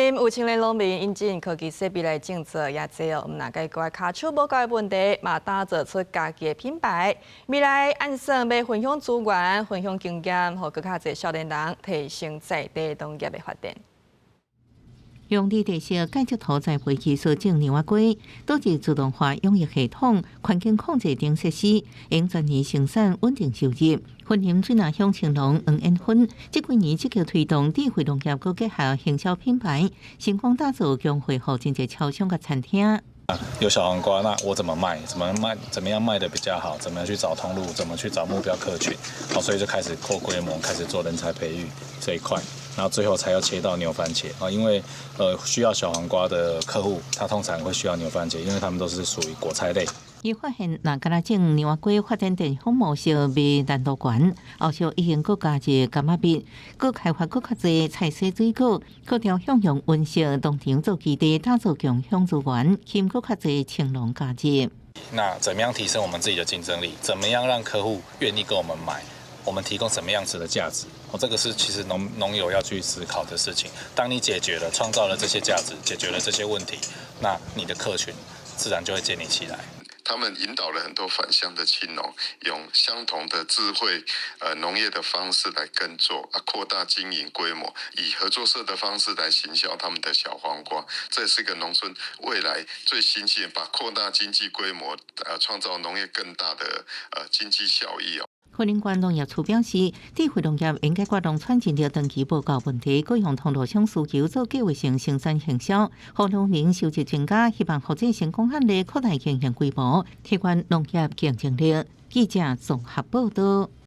林有青年农民引进科技设备来种植也济哦，唔那解决卡手无解问题，嘛打造出家己的品牌。未来按算要分享资源、分享经验，和更较侪少年人提升在地农业的发展。用地地设解析图在培技所种牛蛙龟，导致自动化养育系统、环境控制等设施，用全年生产稳定收入。云林水南乡青农黄燕芬，这几年积极推动智慧农业，佮结合行销品牌，成功打造将会好真侪超商佮餐厅。有小黄瓜，那我怎么卖？怎么样卖的比较好？怎么样去找通路？怎么去找目标客群？好，所以就开始扩规模，开始做人才培育这一块，然后最后才要切到牛番茄啊，因为需要小黄瓜的客户，他通常会需要牛番茄，因为他们都是属于果菜类。伊发现，若敢若种牛蛙龟发展电商模式未难度悬，后续已经佮加入柑仔蜜，佮开发佮较侪菜色水果，佮调向用温室农场做基地，打造共享资源，吸引佮较侪青农加入。那怎么样提升我们自己的竞争力？怎么样让客户愿意跟我们买？我们提供什么样子的价值？这个是其实农友要去思考的事情。当你解决了、创造了这些价值，解决了这些问题，那你的客群自然就会建立起来。他们引导了很多返乡的青农，用相同的智慧农业的方式来耕作，扩大经营规模，以合作社的方式来行销他们的小黄瓜。这是个农村未来最新鲜，把扩大经济规模，创造农业更大的经济效益哦。云林县农业处表示，智慧农业应解决农村进入长期报告问题，各项通路商需求做计划性生产行销，让农民收入增加，希望获取成功案例，扩大经营规模，提高农业竞争力。记者综合报道。